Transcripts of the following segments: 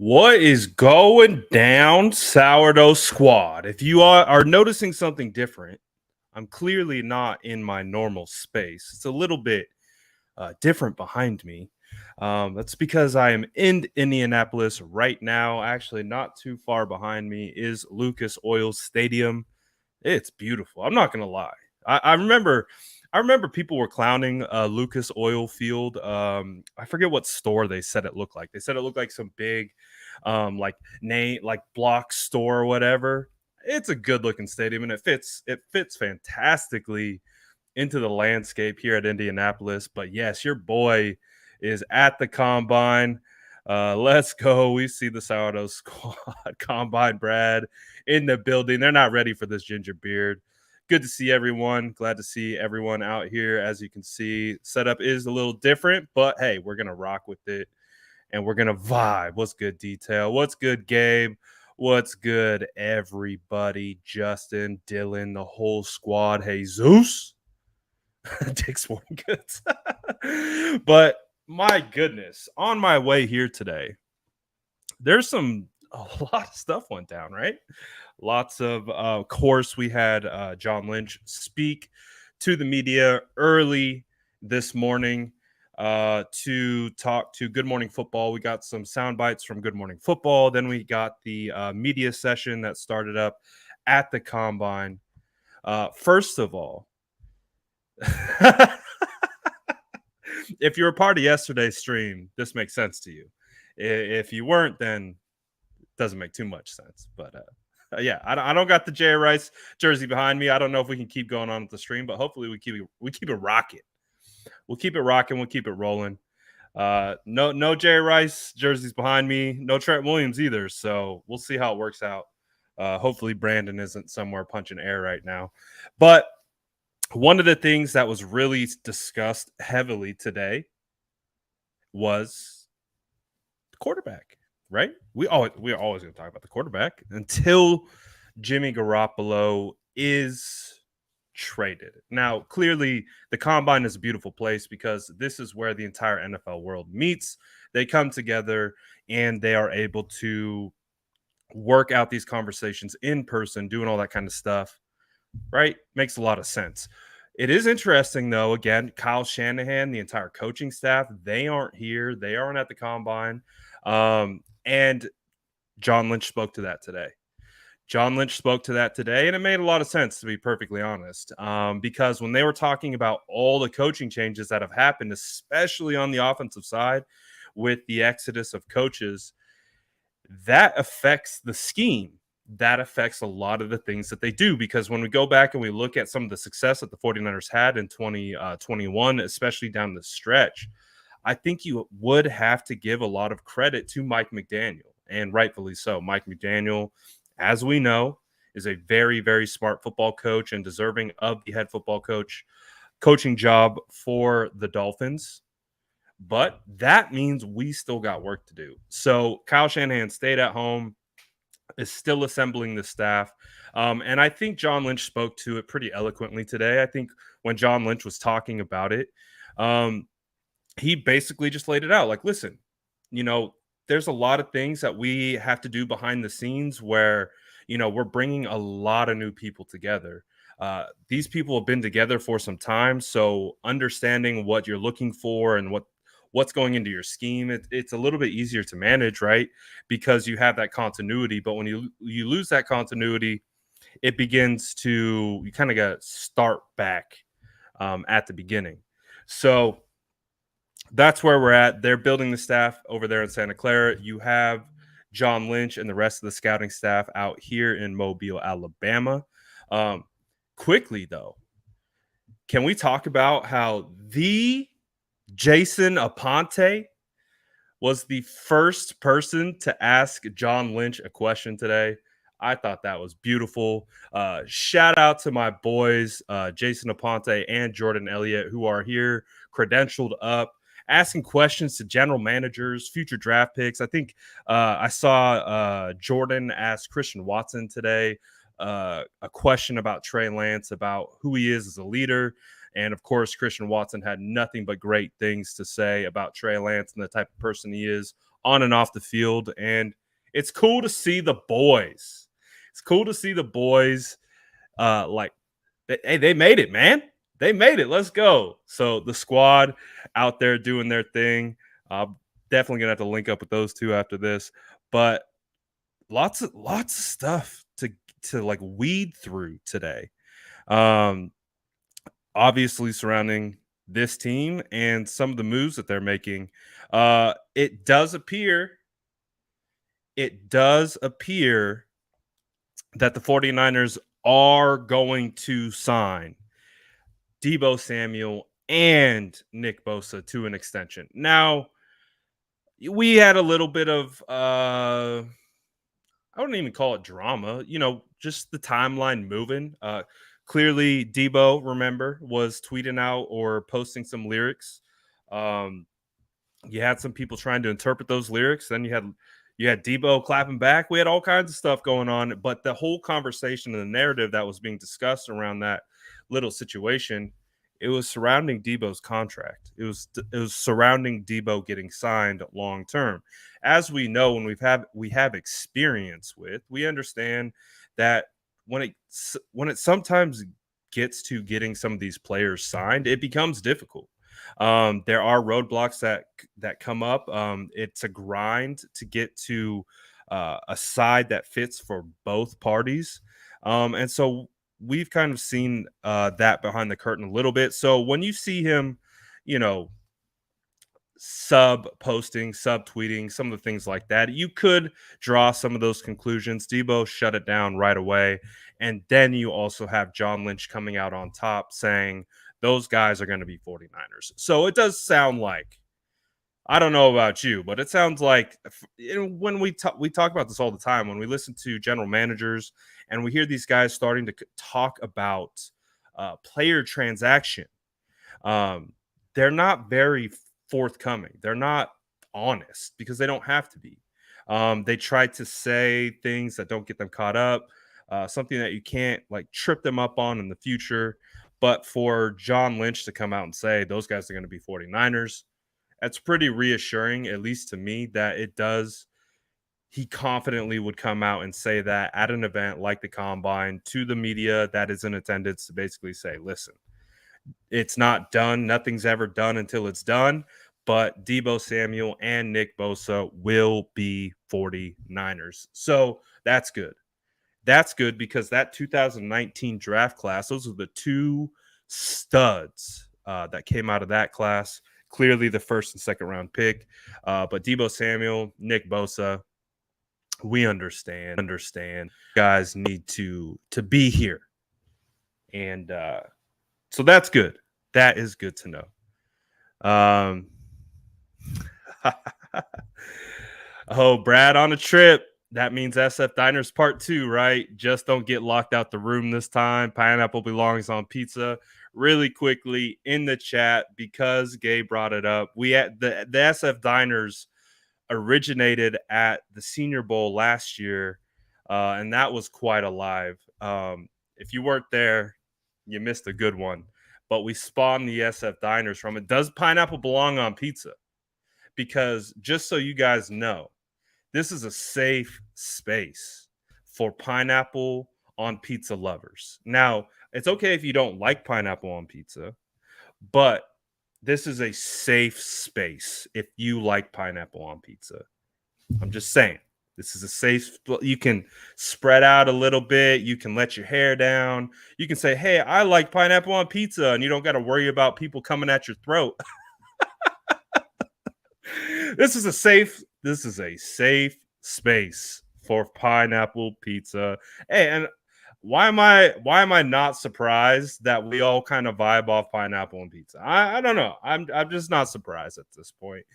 What is going down, Sourdough Squad? If you are noticing something different, I'm clearly not in my normal space. It's a little bit different behind me. That's because I am in Indianapolis right now. Actually, not too far behind me is Lucas Oil Stadium. It's beautiful. I'm not gonna lie. I remember people were clowning Lucas Oil Field. I forget what store they said it looked like. They said it looked like some big, like name, like block store or whatever. It's a good looking stadium and it fits fantastically into the landscape here at Indianapolis. But yes, your boy is at the combine. Let's go. We see the sourdough squad, combine Brad in the building. They're not ready for this ginger beard. Good to see everyone. Glad to see everyone out here. As you can see, setup is a little different, but hey, we're gonna rock with it and we're gonna vibe. What's good, Detail? What's good, Gabe? What's good, everybody? Justin, Dylan, the whole squad. Hey, Zeus. Dick's Sporting Goods. But my goodness, on my way here today, there's a lot of stuff went down, right? Lots of course, we had John Lynch speak to the media early this morning to talk to Good Morning Football. We got some sound bites from Good Morning Football. Then we got the media session that started up at the combine. First of all, if you're a part of yesterday's stream, this makes sense to you. If you weren't, then it doesn't make too much sense. But yeah, I don't got the Jerry Rice jersey behind me. I don't know if we can keep going on with the stream, but hopefully we keep it rocking. We'll keep it rocking. We'll keep it rolling. No Jerry Rice jerseys behind me. No Trent Williams either. So we'll see how it works out. Hopefully Brandon isn't somewhere punching air right now. But one of the things that was really discussed heavily today was the quarterback, right? We're always going to talk about the quarterback until Jimmy Garoppolo is traded. Now, clearly, the combine is a beautiful place because this is where the entire NFL world meets. They come together and they are able to work out these conversations in person, doing all that kind of stuff, right? Makes a lot of sense. It is interesting, though. Again, Kyle Shanahan, the entire coaching staff, they aren't here. They aren't at the combine. And John Lynch spoke to that today. And it made a lot of sense, to be perfectly honest, because when they were talking about all the coaching changes that have happened, especially on the offensive side with the exodus of coaches, that affects the scheme. That affects a lot of the things that they do, because when we go back and we look at some of the success that the 49ers had in 2021, especially down the stretch, I think you would have to give a lot of credit to Mike McDaniel, and rightfully so. Mike McDaniel, as we know, is a very, very smart football coach and deserving of the head football coaching job for the Dolphins. But that means we still got work to do. So Kyle Shanahan stayed at home, is still assembling the staff. And I think John Lynch spoke to it pretty eloquently today. I think when John Lynch was talking about it, he basically just laid it out. Like, listen, there's a lot of things that we have to do behind the scenes where, we're bringing a lot of new people together. These people have been together for some time. So understanding what you're looking for and what's going into your scheme, it's a little bit easier to manage, right? Because you have that continuity. But when you lose that continuity, it begins to, you kind of got to start back at the beginning. So that's where we're at. They're building the staff over there in Santa Clara. You have John Lynch and the rest of the scouting staff out here in Mobile, Alabama. Quickly, though, can we talk about how the Jason Ponte was the first person to ask John Lynch a question today? I thought that was beautiful. Shout out to my boys, Jason Ponte and Jordan Elliott, who are here credentialed up, asking questions to general managers, future draft picks. I think I saw Jordan ask Christian Watson today a question about Trey Lance, about who he is as a leader. And of course, Christian Watson had nothing but great things to say about Trey Lance and the type of person he is on and off the field. And it's cool to see the boys. It's cool to see the boys like they made it, man. They made it. Let's go. So the squad out there doing their thing. Definitely gonna have to link up with those two after this. But lots of stuff to like weed through today. Obviously surrounding this team and some of the moves that they're making. It does appear that the 49ers are going to sign Deebo Samuel and Nick Bosa to an extension. Now, we had a little bit of I wouldn't even call it drama, just the timeline moving. Clearly Deebo, remember, was tweeting out or posting some lyrics. You had some people trying to interpret those lyrics. Then you had Deebo clapping back. We had all kinds of stuff going on, but the whole conversation and the narrative that was being discussed around that little situation, it was surrounding Deebo's contract. It was surrounding Deebo getting signed long term. As we know, when we have experience with, we understand that when it sometimes gets to getting some of these players signed, it becomes difficult. There are roadblocks that come up. It's a grind to get to a side that fits for both parties, and so we've kind of seen that behind the curtain a little bit. So when you see him, sub posting, sub tweeting, some of the things like that, you could draw some of those conclusions. Deebo shut it down right away. And then you also have John Lynch coming out on top saying those guys are going to be 49ers. So it does sound like, I don't know about you, but it sounds like when we talk about this all the time, when we listen to general managers and we hear these guys starting to talk about player transaction, they're not very forthcoming. They're not honest because they don't have to be. They try to say things that don't get them caught up, something that you can't like trip them up on in the future. But for John Lynch to come out and say those guys are going to be 49ers, that's pretty reassuring, at least to me, that it does. He confidently would come out and say that at an event like the Combine to the media that is in attendance to basically say, listen, it's not done. Nothing's ever done until it's done. But Deebo Samuel and Nick Bosa will be 49ers. So that's good. That's good because that 2019 draft class, those are the two studs that came out of that class. Clearly the first and second round pick. But Deebo Samuel, Nick Bosa, we understand. Guys need to be here. And so that's good. That is good to know. Oh, Brad on a trip. That means SF Diners Part 2, right? Just don't get locked out the room this time. Pineapple belongs on pizza. Really quickly in the chat, because Gabe brought it up, we had the SF Diners originated at the Senior Bowl last year, and that was quite alive. If you weren't there, you missed a good one. But we spawned the SF Diners from it. Does pineapple belong on pizza? Because just so you guys know, this is a safe space for pineapple on pizza lovers. Now, it's okay if you don't like pineapple on pizza, but this is a safe space if you like pineapple on pizza. I'm just saying. This is a safe, you can spread out a little bit. You can let your hair down. You can say, hey, I like pineapple on pizza, and you don't got to worry about people coming at your throat. This is a safe space for pineapple pizza. Hey, and why am I not surprised that we all kind of vibe off pineapple and pizza? I don't know. I'm just not surprised at this point.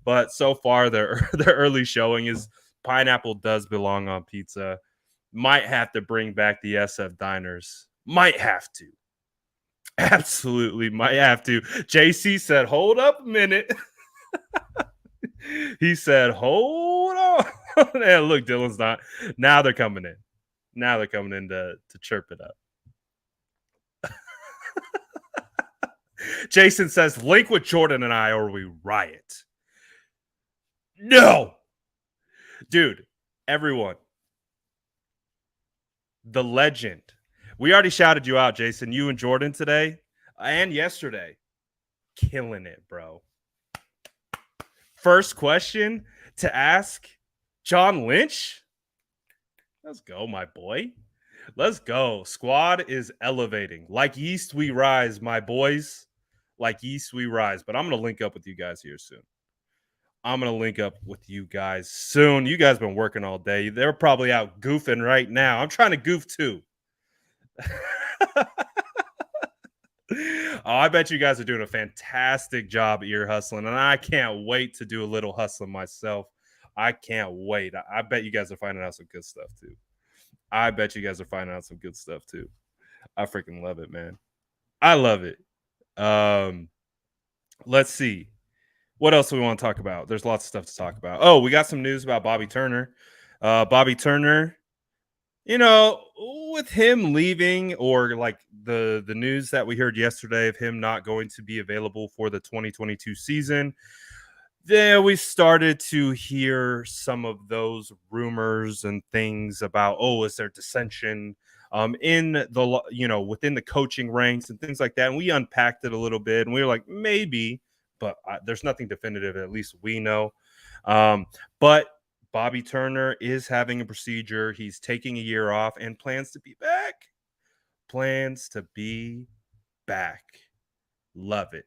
But so far the early showing is pineapple does belong on pizza. Might have to bring back the SF Diners. Might have to. Absolutely might have to. JC said, hold up a minute. He said, hold on. And look, Dylan's not. Now they're coming in. Now they're coming in to chirp it up. Jason says, link with Jordan and I or we riot. No. Dude, everyone, the legend. We already shouted you out, Jason. You and Jordan today and yesterday. Killing it, bro. First question to ask John Lynch. Let's go, my boy. Let's go. Squad is elevating. Like yeast we rise, my boys. Like yeast we rise. But I'm going to link up with you guys here soon. You guys been working all day. They're probably out goofing right now. I'm trying to goof too. Oh, I bet you guys are doing a fantastic job ear hustling, and I can't wait to do a little hustling myself. I can't wait. I bet you guys are finding out some good stuff too. I freaking love it, man. I love it. Let's see. What else do we want to talk about? There's lots of stuff to talk about. Oh, we got some news about Bobby Turner. Bobby Turner, with him leaving, or like the news that we heard yesterday of him not going to be available for the 2022 season, then we started to hear some of those rumors and things about, is there dissension in the within the coaching ranks and things like that, and we unpacked it a little bit, and we were like, maybe, but there's nothing definitive, at least we know. But Bobby Turner is having a procedure. He's taking a year off and plans to be back. Love it.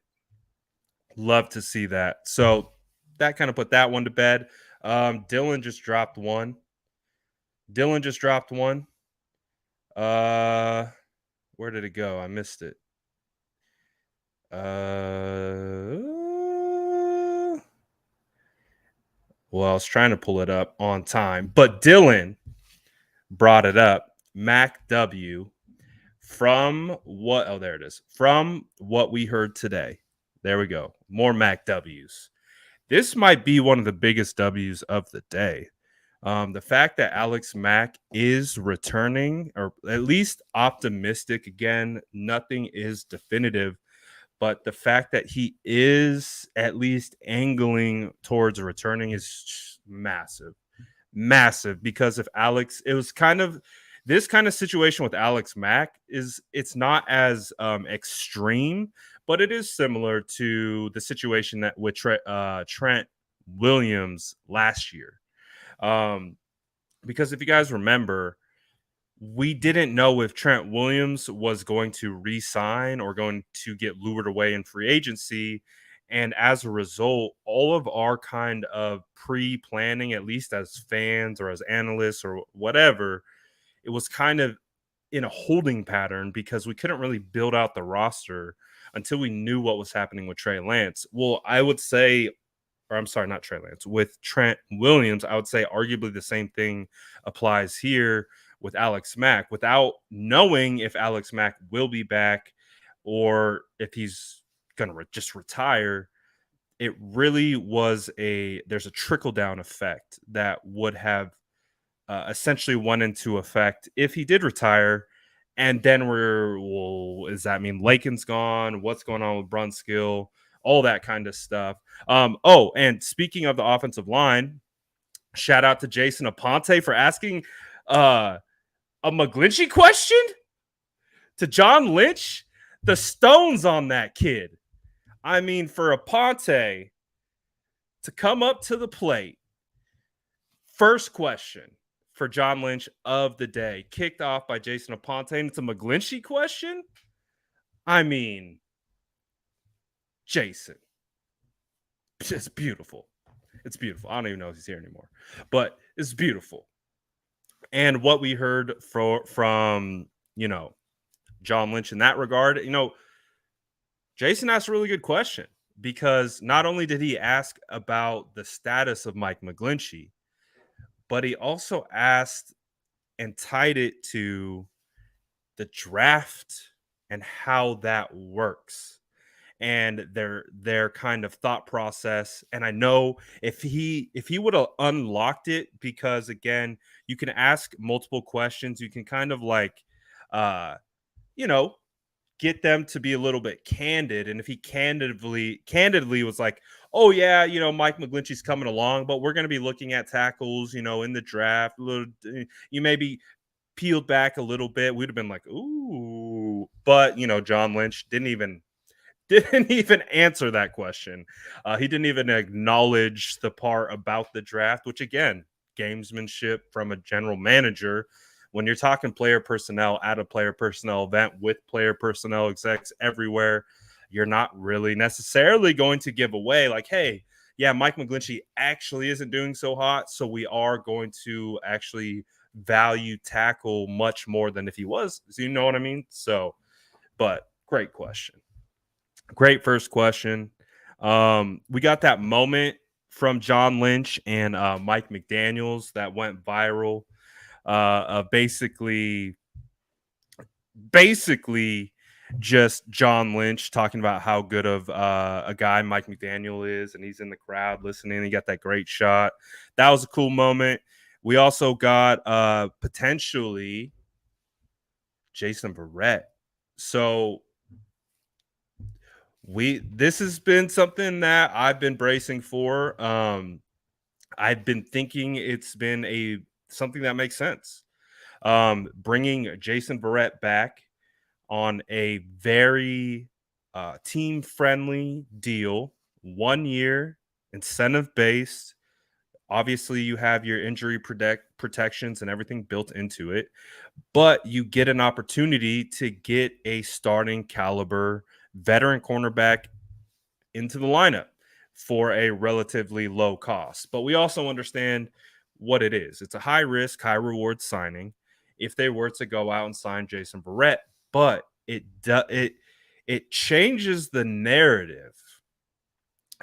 Love to see that. So that kind of put that one to bed. Dylan just dropped one. Where did it go? I missed it. Well, I was trying to pull it up on time, but Dylan brought it up. Mack W. From what? Oh, there it is. From what we heard today. There we go. More Mack W's. This might be one of the biggest W's of the day. The fact that Alex Mack is returning, or at least optimistic, again, nothing is definitive, but the fact that he is at least angling towards returning is massive. Because if it was kind of this kind of situation with Alex Mack it's not as extreme, but it is similar to the situation that with Trent Williams last year. Because if you guys remember, we didn't know if Trent Williams was going to re-sign or going to get lured away in free agency. And as a result, all of our kind of pre-planning, at least as fans or as analysts or whatever, it was kind of in a holding pattern because we couldn't really build out the roster until we knew what was happening with Trey Lance. Well, I would say, or I'm sorry, not Trey Lance, with Trent Williams, I would say arguably the same thing applies here with Alex Mack. Without knowing if Alex Mack will be back or if he's going to just retire, it really was there's a trickle-down effect that would have essentially went into effect if he did retire. And then does that mean Lakin's gone? What's going on with Brunskill? All that kind of stuff. And speaking of the offensive line, shout out to Jason Ponte for asking a McGlinchey question to John Lynch. The stones on that kid. I mean, for Ponte to come up to the plate, first question for John Lynch of the day, kicked off by Jason Ponte, and it's a McGlinchey question. I mean, Jason, it's beautiful. It's beautiful. I don't even know if he's here anymore, but it's beautiful. And what we heard from John Lynch in that regard, Jason asked a really good question, because not only did he ask about the status of Mike McGlinchey, but he also asked and tied it to the draft and how that works and their kind of thought process. And I know if he would have unlocked it, because again, you can ask multiple questions, you can kind of like get get them to be a little bit candid. And if he candidly was like, oh yeah, Mike McGlinchey's coming along, but we're going to be looking at tackles, in the draft. You maybe peeled back a little bit, we'd have been like, ooh. But John Lynch didn't even answer that question. He didn't even acknowledge the part about the draft, which again, gamesmanship from a general manager. When you're talking player personnel at a player personnel event with player personnel execs everywhere, you're not really necessarily going to give away like, hey, yeah, Mike McGlinchey actually isn't doing so hot, so we are going to actually value tackle much more than if he was. So you know what I mean? So, but great question. Great first question. We got that moment from John Lynch and Mike McDaniels that went viral. Basically just John Lynch talking about how good of a guy Mike McDaniel is, and he's in the crowd listening. He got that great shot. That was a cool moment. We also got potentially Jason Barrett. So this has been something that I've been bracing for. I've been thinking it's been something that makes sense. Bringing Jason Barrett back on a very team-friendly deal, 1 year, incentive-based. Obviously, you have your injury protections and everything built into it, but you get an opportunity to get a starting caliber veteran cornerback into the lineup for a relatively low cost. But we also understand what it is. It's a high risk, high reward signing if they were to go out and sign Jason Barrett, but it changes the narrative.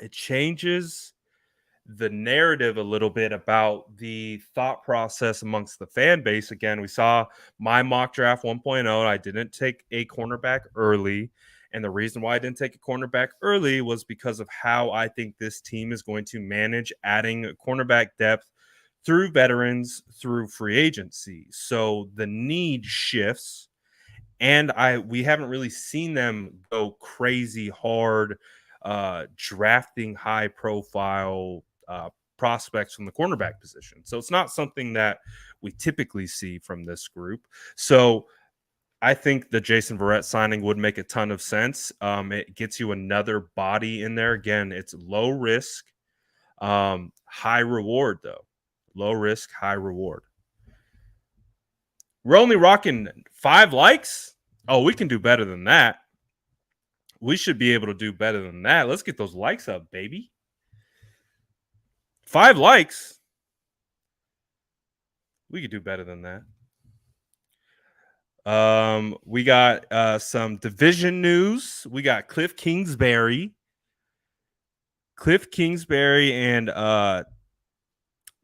It changes the narrative a little bit about the thought process amongst the fan base. Again, we saw my mock draft 1.0. I didn't take a cornerback early. And the reason why I didn't take a cornerback early was because of how I think this team is going to manage adding cornerback depth through veterans, through free agency. So the need shifts. And we haven't really seen them go crazy hard drafting high profile prospects from the cornerback position. So it's not something that we typically see from this group. So I think the Jason Barrett signing would make a ton of sense. It gets you another body in there. Again, it's low risk, high reward, though. Low risk, high reward. We're only rocking 5 likes. Oh, we can do better than that. We should be able to do better than that. Let's get those likes up, baby. 5 likes. We could do better than that. We got some division news. We got Cliff Kingsbury and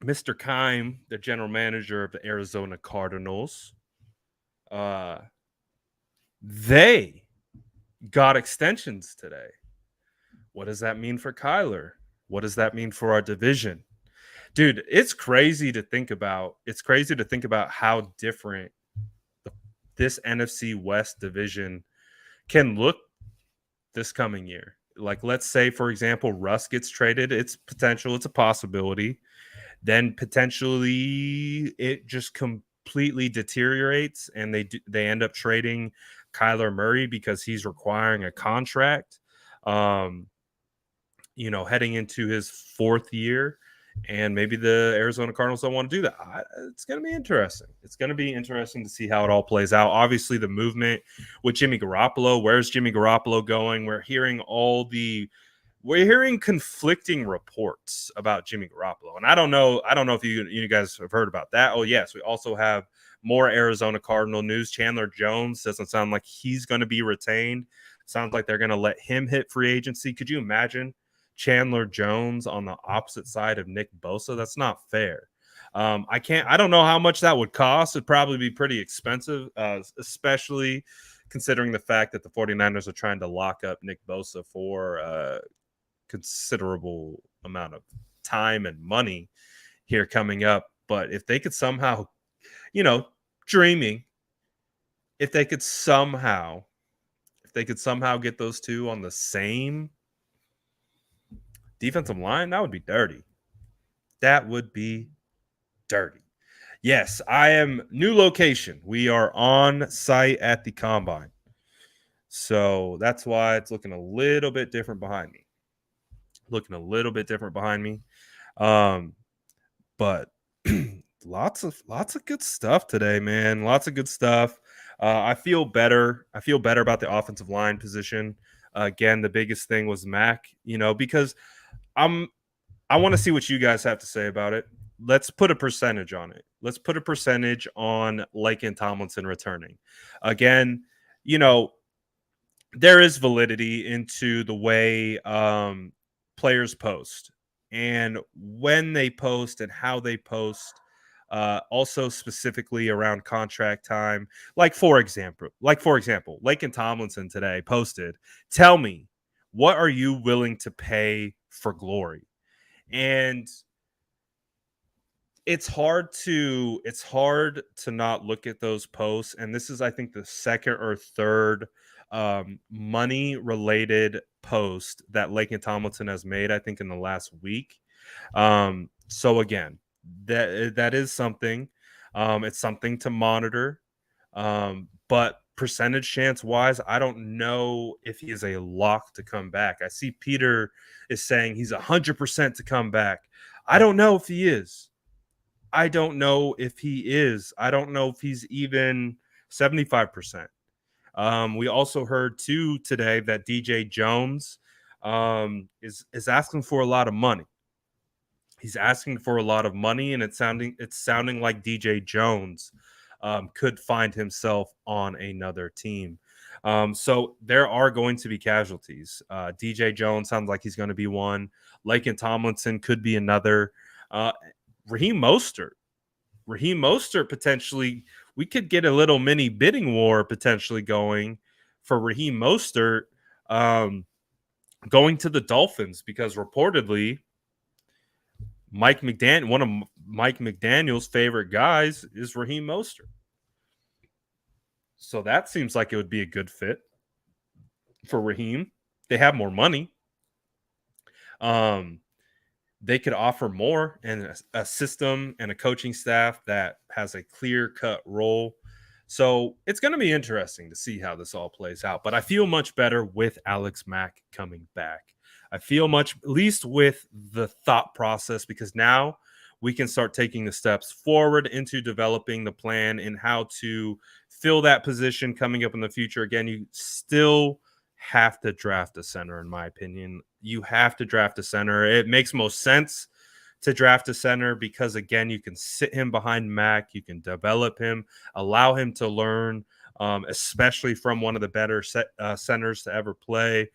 Mr. Keim, the general manager of the Arizona Cardinals. They got extensions today. What does that mean for Kyler? What does that mean for our division? Dude, it's crazy to think about. It's crazy to think about how different this NFC West division can look this coming year. Like, let's say, for example, Russ gets traded. It's potential. It's a possibility. Then potentially it just completely deteriorates and they end up trading Kyler Murray because he's requiring a contract, heading into his 4th year. And maybe the Arizona Cardinals don't want to do that. It's going to be interesting. It's going to be interesting to see how it all plays out. Obviously, the movement with Jimmy Garoppolo. Where's Jimmy Garoppolo going? We're hearing conflicting reports about Jimmy Garoppolo. And I don't know if you guys have heard about that. Oh, yes. We also have more Arizona Cardinal news. Chandler Jones doesn't sound like he's going to be retained. Sounds like they're going to let him hit free agency. Could you imagine Chandler Jones on the opposite side of Nick Bosa? That's not fair. I don't know how much that would cost. It'd probably be pretty expensive, especially considering the fact that the 49ers are trying to lock up Nick Bosa for a considerable amount of time and money here coming up. But if they could somehow, dreaming, if they could somehow they could somehow get those two on the same defensive line, that would be dirty. That would be dirty. Yes, I am new location. We are on site at the combine. So that's why it's looking a little bit different behind me. But lots of good stuff today, man. Lots of good stuff. I feel better. I feel better about the offensive line position. Again, the biggest thing was Mack, because I want to see what you guys have to say about it. Let's put a percentage on it. Let's put a percentage on Laken Tomlinson returning. Again, there is validity into the way players post and when they post and how they post. Also specifically around contract time. Like for example, Laken Tomlinson today posted, "Tell me, what are you willing to pay for glory?" And it's hard to not look at those posts. And this is, I think, the second or third money related post that Laken Tomlinson has made, I think, in the last week. So again, that is something. It's something to monitor. But percentage chance wise, I don't know if he is a lock to come back. I see Peter is saying he's 100% to come back. I don't know if he is. I don't know if he's even 75%. We also heard too today that DJ Jones is asking for a lot of money. He's asking for a lot of money, and it's sounding like DJ Jones could find himself on another team. So there are going to be casualties. DJ Jones sounds like he's going to be one. Laken Tomlinson could be another. Raheem Mostert potentially. We could get a little mini bidding war potentially going for Raheem Mostert going to the Dolphins, because reportedly one of Mike McDaniel's favorite guys is Raheem Mostert. So that seems like it would be a good fit for Raheem. They have more money. They could offer more, and a system and a coaching staff that has a clear-cut role. So it's going to be interesting to see how this all plays out. But I feel much better with Alex Mack coming back. I feel at least with the thought process, because now we can start taking the steps forward into developing the plan and how to fill that position coming up in the future. Again, you still have to draft a center, in my opinion. You have to draft a center. It makes most sense to draft a center because, again, you can sit him behind Mack. You can develop him, allow him to learn, especially from one of the better centers to ever play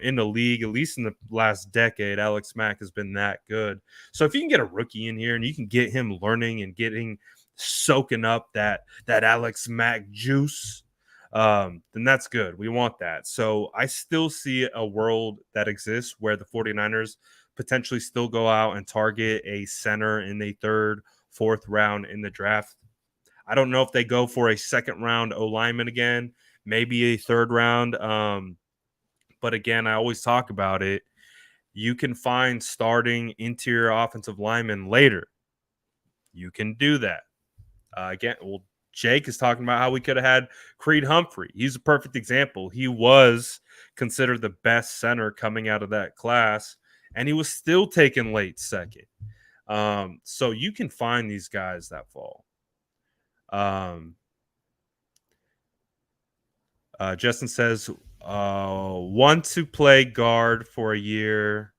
in the league. At least in the last decade, Alex Mack has been that good. So if you can get a rookie in here and you can get him learning and soaking up that Alex Mack juice, then that's good. We want that. So I still see a world that exists where the 49ers potentially still go out and target a center in the third, fourth round in the draft. I don't know if they go for a second round O-lineman again, maybe a third round. But again, I always talk about it. You can find starting interior offensive linemen later. You can do that. Jake is talking about how we could have had Creed Humphrey. He's a perfect example. He was considered the best center coming out of that class, and he was still taken late second. So you can find these guys that fall. Justin says, want to play guard for a year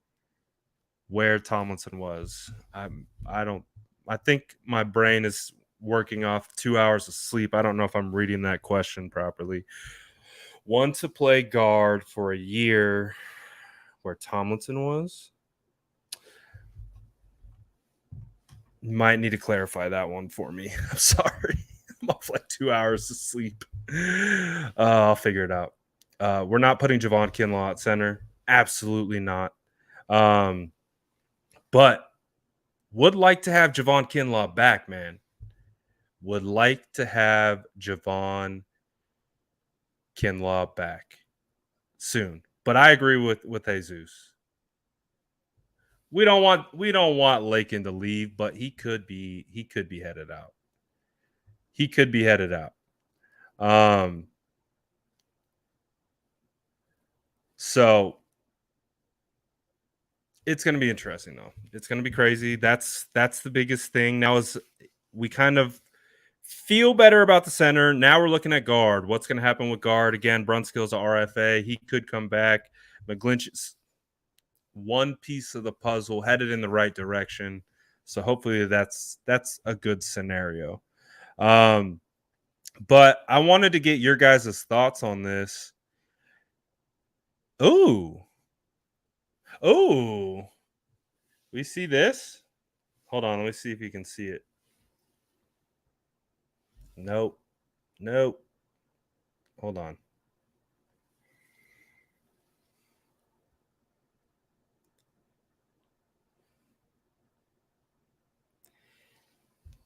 where Tomlinson was. I think my brain is working off 2 hours of sleep. I don't know if I'm reading that question properly. Want to play guard for a year where Tomlinson was? You might need to clarify that one for me. I'm sorry. I'm off like 2 hours of sleep. I'll figure it out. We're not putting Javon Kinlaw at center. Absolutely not. But would like to have Javon Kinlaw back, man. Would like to have Javon Kinlaw back. soon. But I agree with Jesus. We don't want Lakin to leave, but he could be headed out. He could be headed out. So it's going to be interesting though. It's going to be crazy. That's the biggest thing. Now is we kind of feel better about the center. Now we're looking at guard. What's going to happen with guard? Again, Brunskill's a RFA. He could come back. McGlinchey's one piece of the puzzle headed in the right direction. So hopefully that's a good scenario. But I wanted to get your guys' thoughts on this. Ooh. We see this? Hold on, let me see if you can see it. Nope. Hold on.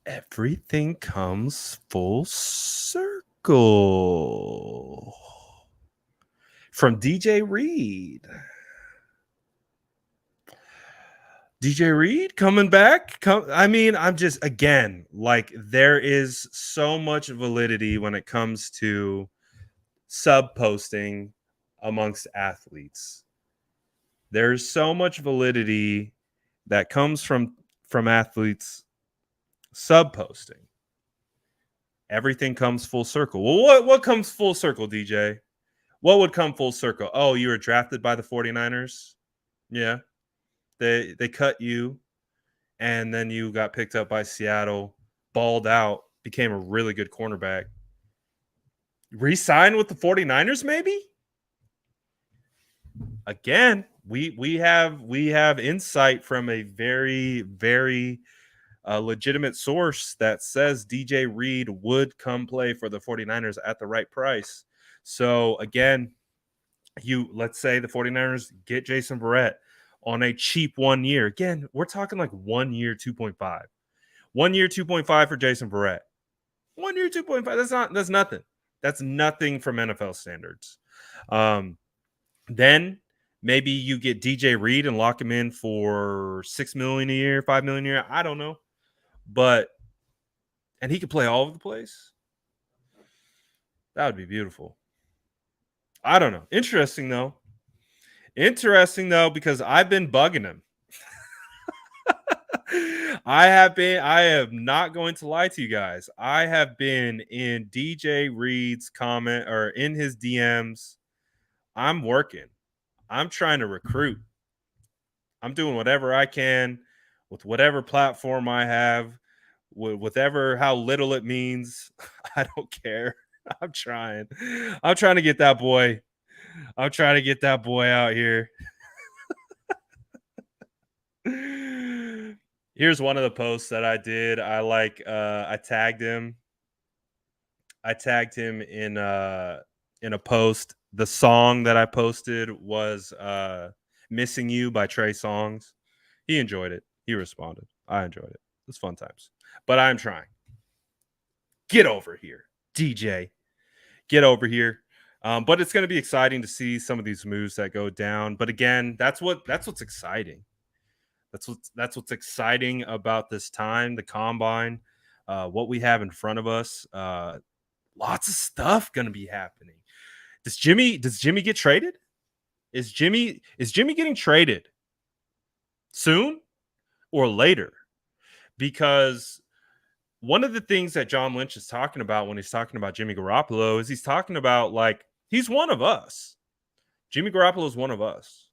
Everything comes full circle. From DJ Reed. DJ Reed coming back. I'm just, again, like, there is so much validity when it comes to sub posting amongst athletes. There's so much validity that comes from athletes sub posting. Everything comes full circle. Well, what comes full circle, DJ? What would come full circle? Oh, you were drafted by the 49ers? Yeah. They cut you, and then you got picked up by Seattle, balled out, became a really good cornerback. Re-signed with the 49ers, maybe? Again, we have insight from a very, very legitimate source that says DJ Reed would come play for the 49ers at the right price. So again, let's say the 49ers get Jason Barrett on a cheap 1 year. Again, we're talking like 1 year, 2.5. 1 year, 2.5 for Jason Barrett. 1 year, 2.5. That's nothing. That's nothing from NFL standards. Then maybe you get DJ Reed and lock him in for $6 million a year, $5 million a year. I don't know. And he could play all over the place. That would be beautiful. I don't know. Interesting though, because I've been bugging him. I am not going to lie to you guys. I have been in DJ Reed's comment or in his DMs. I'm working. I'm trying to recruit. I'm doing whatever I can with whatever platform I have, with whatever, how little it means. I don't care. I'm trying to get that boy. I'm trying to get that boy out here. Here's one of the posts that I did. I tagged him. I tagged him in a post. The song that I posted was Missing You by Trey Songz. He enjoyed it. He responded. I enjoyed it. It's fun times. But I'm trying. Get over here, DJ. Get over here. But it's going to be exciting to see some of these moves that go down. But again, that's what's exciting. That's what's exciting about this time, the combine, what we have in front of us. Lots of stuff going to be happening. Does Jimmy get traded? Is Jimmy getting traded soon or later? Because one of the things that John Lynch is talking about when he's talking about Jimmy Garoppolo is he's talking about, like, he's one of us. Jimmy Garoppolo is one of us.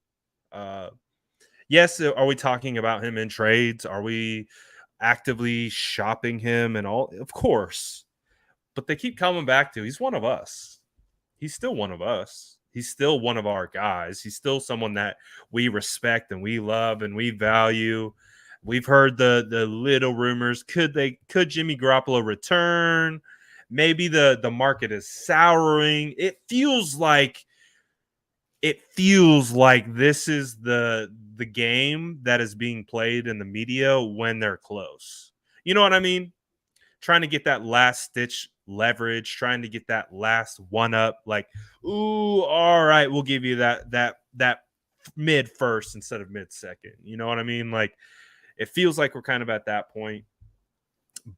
Yes, are we talking about him in trades? Are we actively shopping him and all? Of course. But they keep coming back to, he's one of us. He's still one of us. He's still one of our guys. He's still someone that we respect and we love and we value. We've heard the little rumors. Could Jimmy Garoppolo return? Maybe the market is souring. It feels like this is the game that is being played in the media when they're close. You know what I mean? trying to get that last stitch leverage, trying to get that last one up. Like, ooh, all right, we'll give you that mid first instead of mid second. You know what I mean? Like, it feels like we're kind of at that point.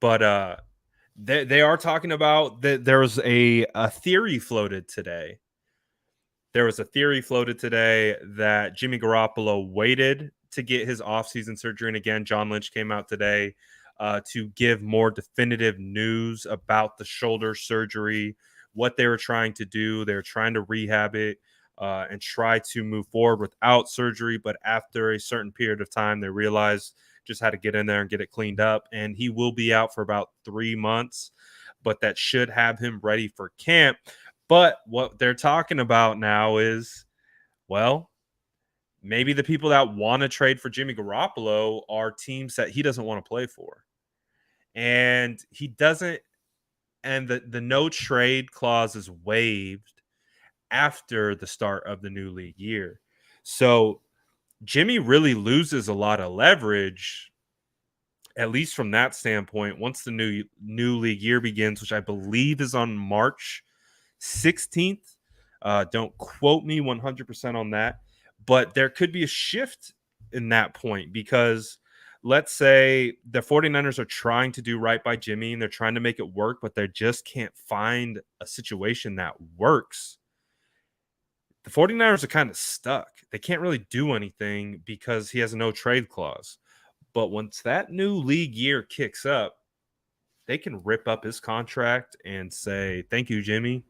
But they are talking about that. There was a theory floated today. There was a theory floated today that Jimmy Garoppolo waited to get his offseason surgery. And again, John Lynch came out today to give more definitive news about the shoulder surgery, what they were trying to do. They were trying to rehab it and try to move forward without surgery. But after a certain period of time, they realized just had to get in there and get it cleaned up. And he will be out for about 3 months, but that should have him ready for camp. But what they're talking about now is, well, maybe the people that want to trade for Jimmy Garoppolo are teams that he doesn't want to play for. And he doesn't, and the no trade clause is waived after the start of the new league year. So Jimmy really loses a lot of leverage, at least from that standpoint, once the new league year begins, which I believe is on March 16th. Don't quote me 100% on that, but there could be a shift in that point because let's say the 49ers are trying to do right by Jimmy and they're trying to make it work, but they just can't find a situation that works. The 49ers are kind of stuck. They can't really do anything because he has a no trade clause. But once that new league year kicks up, they can rip up his contract and say, thank you, Jimmy.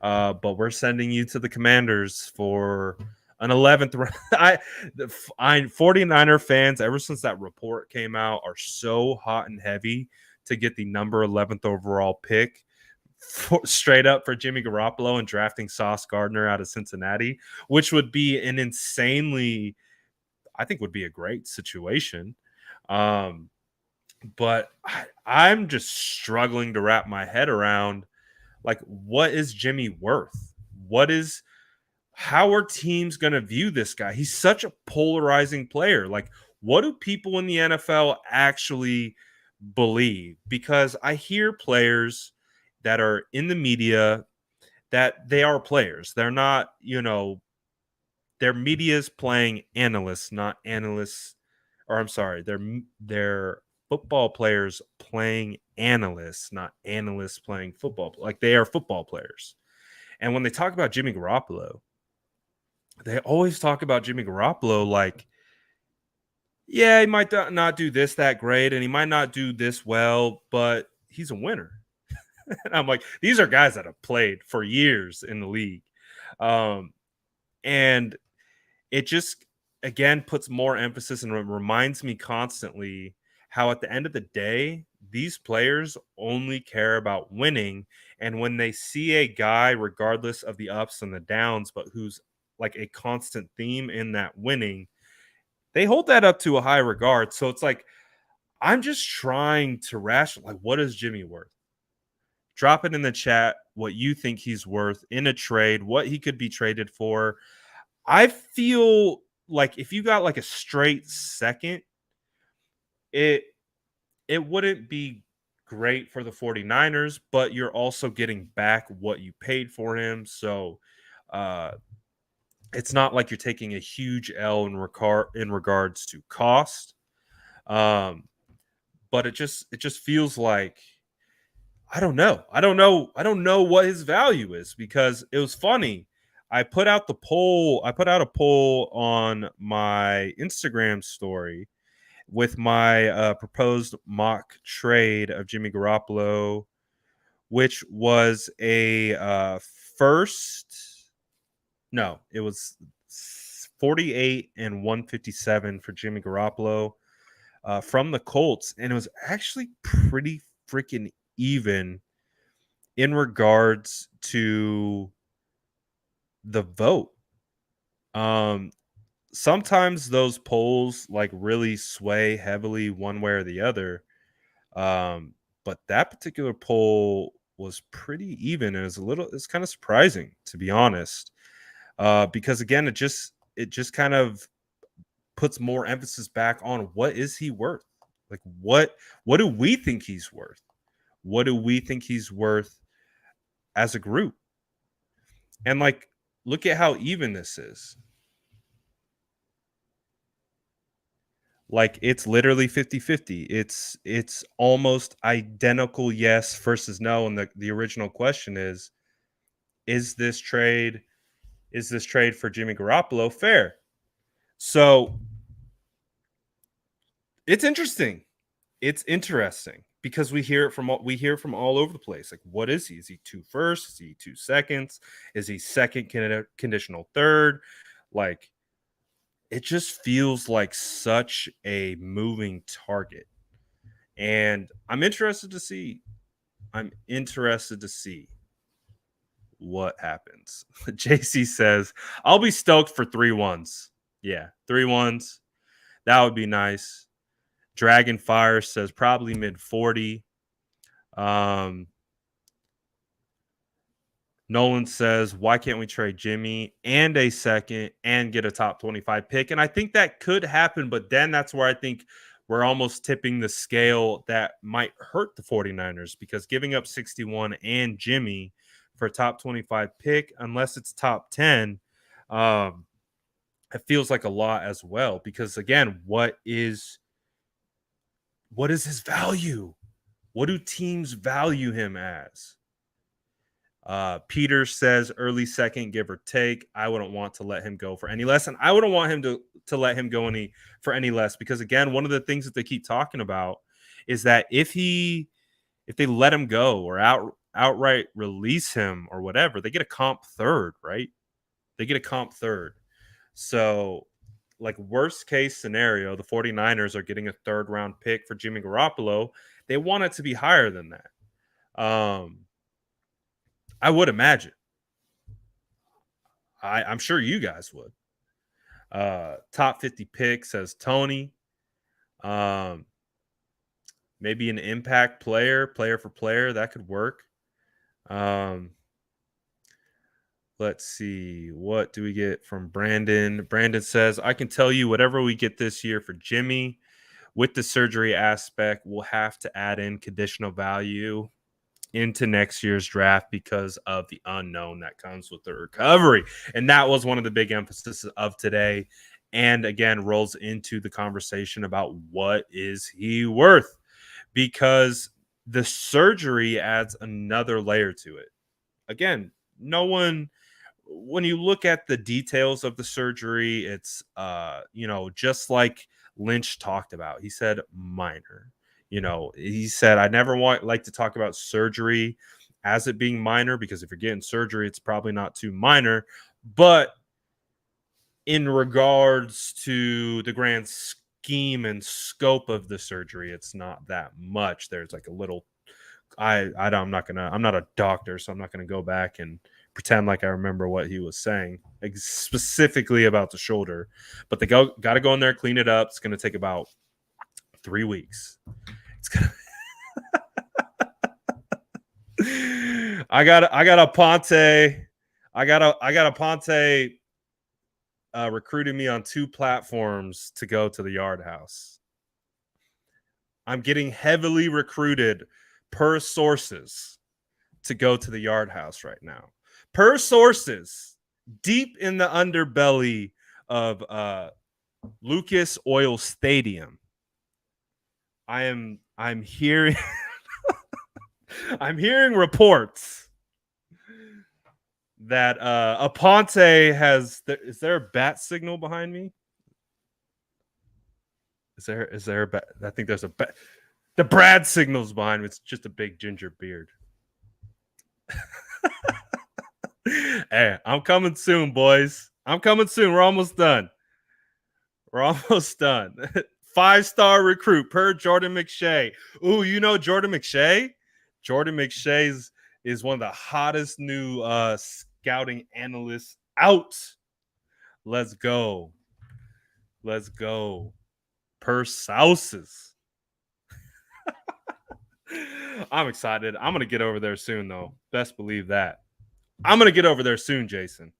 But we're sending you to the Commanders for an 11th round. 49er fans, ever since that report came out, are so hot and heavy to get the number 11th overall pick straight up for Jimmy Garoppolo and drafting Sauce Gardner out of Cincinnati, which would be an insanely, I think would be a great situation. But I'm just struggling to wrap my head around, like, what is Jimmy worth? How are teams going to view this guy? He's such a polarizing player. Like, what do people in the NFL actually believe? Because I hear players that are in the media that they are players. They're not, their media's playing analysts, not analysts. Or I'm sorry, they're football players playing analysts, not analysts playing football. Like, they are football players. And when they talk about Jimmy Garoppolo, they always talk about Jimmy Garoppolo like, yeah, he might not do this that great, and he might not do this well, but he's a winner. And I'm like, these are guys that have played for years in the league. And it just, again, puts more emphasis and reminds me constantly how at the end of the day, these players only care about winning. And when they see a guy, regardless of the ups and the downs, but who's like a constant theme in that winning, they hold that up to a high regard. So it's like, I'm just trying to rationalize, like, what is Jimmy worth? Drop it in the chat what you think he's worth in a trade, what he could be traded for. I feel like if you got like a straight second, it wouldn't be great for the 49ers, but you're also getting back what you paid for him. So it's not like you're taking a huge L in regards to cost. But it just feels like, I don't know what his value is, because it was funny. I put out a poll on my Instagram story with my proposed mock trade of Jimmy Garoppolo, which was a first. No, it was 48 and 157 for Jimmy Garoppolo from the Colts. And it was actually pretty freaking even in regards to the vote. Sometimes those polls like really sway heavily one way or the other. But that particular poll was pretty even. It's kind of surprising, to be honest. Because again, it just kind of puts more emphasis back on what is he worth? Like, what do we think he's worth? What do we think he's worth as a group? And like, look at how even this is. Like, it's literally 50-50. It's almost identical yes versus no. And the original question is this trade for Jimmy Garoppolo fair? So it's interesting. It's interesting because we hear from all over the place. Like, what is he? Is he 2 firsts? Is he 2 seconds? Is he second conditional third? Like, it just feels like such a moving target. And I'm interested to see. I'm interested to see what happens. JC says, I'll be stoked for 3-1s. Yeah, 3-1s. That would be nice. Dragon Fire says probably mid 40. Nolan says, why can't we trade Jimmy and a second and get a top 25 pick? And I think that could happen, but then that's where I think we're almost tipping the scale that might hurt the 49ers, because giving up 61 and Jimmy for a top 25 pick, unless it's top 10, it feels like a lot as well. Because again, what is his value? What do teams value him as? Peter says early second, give or take. I wouldn't want to let him go for any less, and I wouldn't want him to let him go for any less, because again, one of the things that they keep talking about is that if they let him go or outright release him or whatever, they get a comp third, right? They get a comp third. So, like, worst case scenario, the 49ers are getting a third round pick for Jimmy Garoppolo. They want it to be higher than that. I would imagine. I'm sure you guys would. Top 50 pick, says Tony. Maybe an impact player for player, that could work. Let's see. What do we get from Brandon? Brandon says, I can tell you whatever we get this year for Jimmy, with the surgery aspect, we'll have to add in conditional value into next year's draft because of the unknown that comes with the recovery. And that was one of the big emphasis of today. And again, rolls into the conversation about what is he worth, because the surgery adds another layer to it. Again, no one, when you look at the details of the surgery, it's just like Lynch talked about. He said minor. He said, I never like to talk about surgery as it being minor, because if you're getting surgery, it's probably not too minor. But in regards to the grand scheme and scope of the surgery, it's not that much. There's like a little, I'm not a doctor, so I'm not gonna go back and pretend like I remember what he was saying, like, specifically about the shoulder. But they got to go in there, clean it up. It's gonna take about 3 weeks. It's gonna I got a Ponte. I got a Ponte recruiting me on 2 platforms to go to the Yard House. I'm getting heavily recruited per sources to go to the Yard House right now. Per sources, deep in the underbelly of Lucas Oil Stadium. I'm hearing I'm hearing reports that Ponte has. Is there a bat signal behind me? Is there a bat? I think there's a bat. The Brad signal's behind me. It's just a big ginger beard. Hey, I'm coming soon, boys. I'm coming soon. We're almost done. 5-star recruit per Jordan McShay. Ooh, Jordan McShay? Jordan McShay is one of the hottest new scouting analysts out. Let's go. Per Souses. I'm excited. I'm going to get over there soon, though. Best believe that. I'm going to get over there soon, Jason.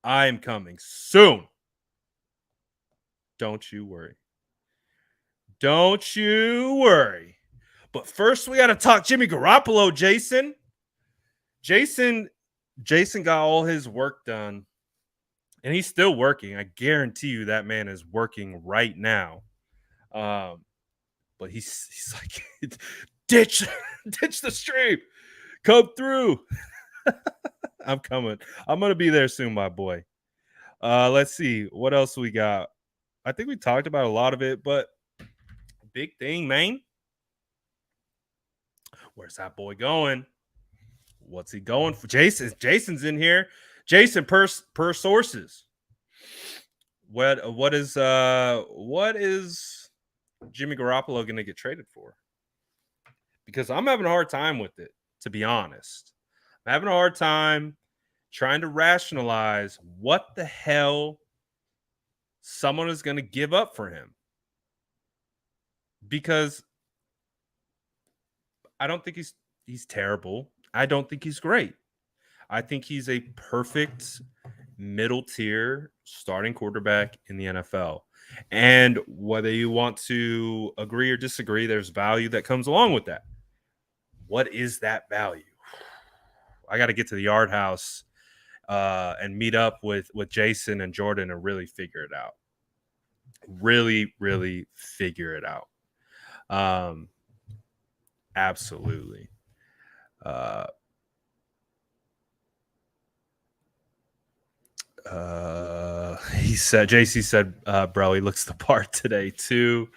I'm coming soon. Don't you worry. But first, we got to talk Jimmy Garoppolo, Jason. Jason got all his work done, and he's still working. I guarantee you that man is working right now. But he's like, ditch the stream, come through. I'm coming. I'm gonna be there soon, my boy. Let's see what else we got. I think we talked about a lot of it, but big thing, man. Where's that boy going? What's he going for? Jason's in here. Jason, per sources. What is Jimmy Garoppolo going to get traded for? Because I'm having a hard time with it, to be honest. I'm having a hard time trying to rationalize what the hell someone is going to give up for him. Because I don't think he's terrible. I don't think he's great. I think he's a perfect middle tier starting quarterback in the NFL. And whether you want to agree or disagree, there's value that comes along with that. What is that value? I got to get to the Yard House and meet up with Jason and Jordan and really figure it out. Really, really figure it out. Absolutely. JC said, bro, he looks the part today too.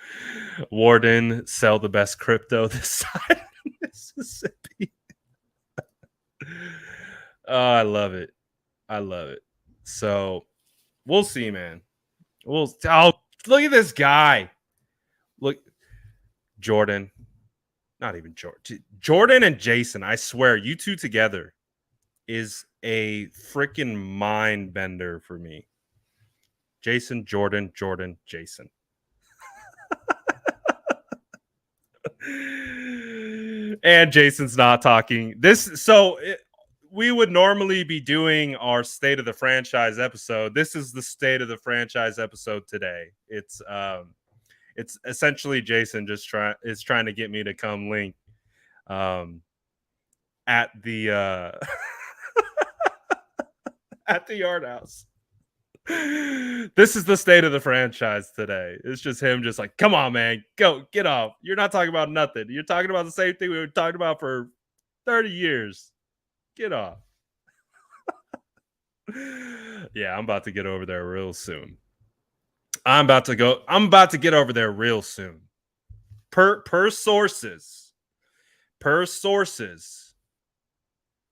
Warden, sell the best crypto this side of Mississippi. I love it. So we'll see, man. Look at this guy. Look, Jordan. Not even Jordan. Jordan and Jason, I swear, you two together is a freaking mind bender for me. Jason, Jordan, Jason. And Jason's not talking. We would normally be doing our state of the franchise episode. This is the state of the franchise episode today. It's essentially Jason just trying to get me to come link at the at the Yard House. This is the state of the franchise today. It's just him just like, come on, man, go, get off. You're not talking about nothing. You're talking about the same thing we were talking about for 30 years. Get off. Yeah, I'm about to get over there real soon. I'm about to get over there real soon. Per sources.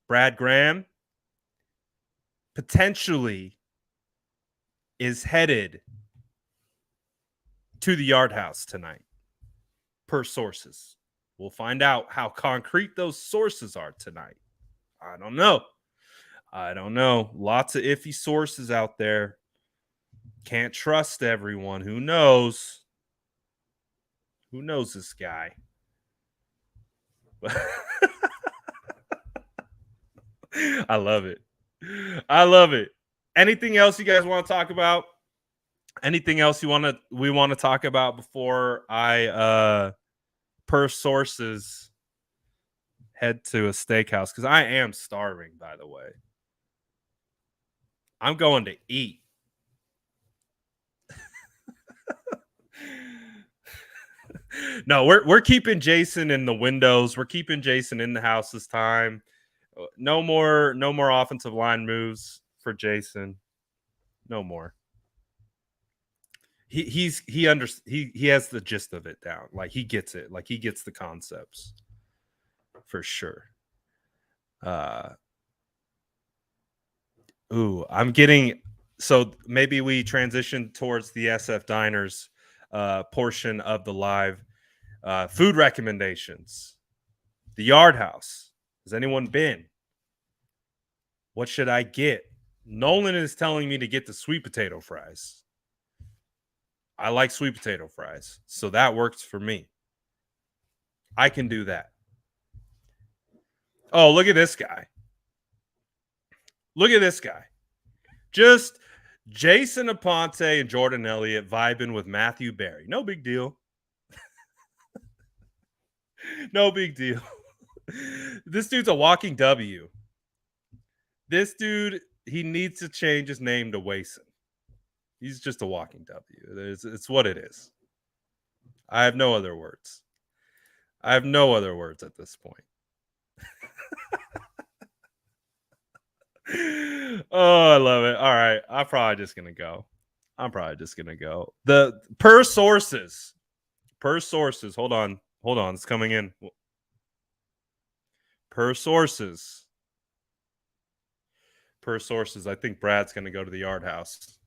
Brad Graham potentially is headed to the Yard House tonight. Per sources. We'll find out how concrete those sources are tonight. I don't know. Lots of iffy sources out there. Can't trust everyone. Who knows? Who knows this guy? I love it. Anything else you guys want to talk about? Anything else we want to talk about before I per sources head to a steakhouse? Because I am starving, by the way. I'm going to eat. No, we're keeping Jason in the windows. We're keeping Jason in the house this time. No more offensive line moves for Jason. No more. He has the gist of it down. Like he gets it. Like he gets the concepts for sure. I'm getting, so maybe we transition towards the SF Diners portion of the live. Food recommendations. The Yard House. Has anyone been? What should I get? Nolan is telling me to get the sweet potato fries. I like sweet potato fries, so that works for me. I can do that. Oh, look at this guy. Just Jason Ponte and Jordan Elliott vibing with Matthew Berry. No big deal. No big deal. This dude's a walking W. This dude, he needs to change his name to Wason. He's just a walking W. It's what it is. I have no other words. I have no other words at this point. Oh, I love it. All right. I'm probably just gonna go. The per sources. Hold on. It's coming in. Per sources. I think Brad's gonna go to the yard house.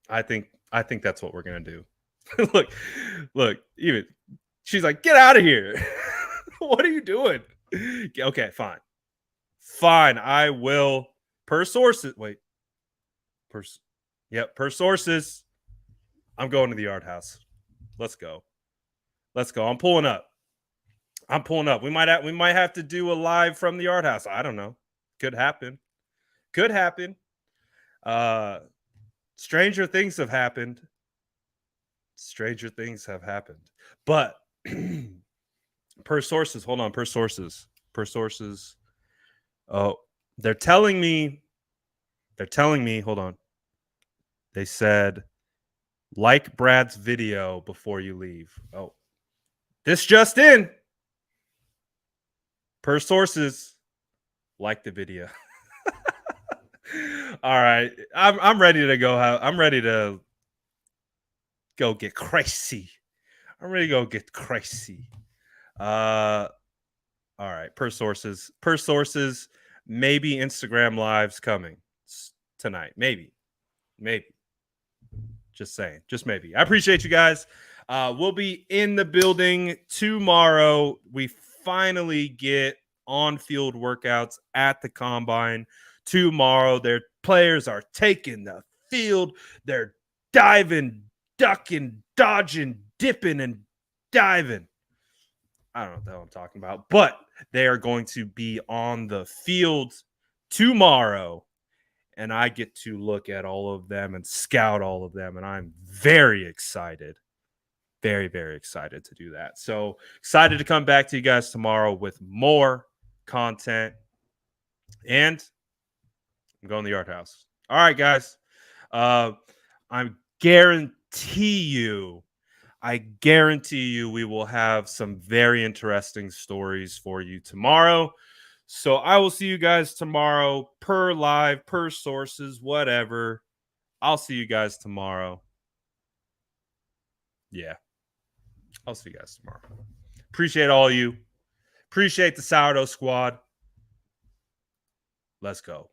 I think that's what we're gonna do. look, even she's like, get out of here. What are you doing? Okay, fine. I will. Per sources. Wait. Per sources. I'm going to the yard house. Let's go. I'm pulling up. We might have to do a live from the yard house. I don't know. Could happen. Stranger things have happened. But per sources, hold on. Per sources. Oh, they're telling me, hold on. They said, like Brad's video before you leave. Oh, this just in. Per sources, like the video. All right. I'm ready to go. I'm ready to go get crazy. All right. Per sources. Maybe Instagram lives coming tonight. Maybe. Just saying. Just maybe. I appreciate you guys. We'll be in the building tomorrow. We finally get on-field workouts at the combine tomorrow. Their players are taking the field. They're diving, ducking, dodging, dipping, and diving. I don't know what the hell I'm talking about, but they are going to be on the field tomorrow. And I get to look at all of them and scout all of them. And I'm very excited. Very, very excited to do that. So excited to come back to you guys tomorrow with more content. And I'm going to the yard house. All right, guys. I guarantee you we will have some very interesting stories for you tomorrow. So I will see you guys tomorrow per live, per sources, whatever. I'll see you guys tomorrow. Yeah. I'll see you guys tomorrow. Appreciate all you. Appreciate the Sourdough Squad. Let's go.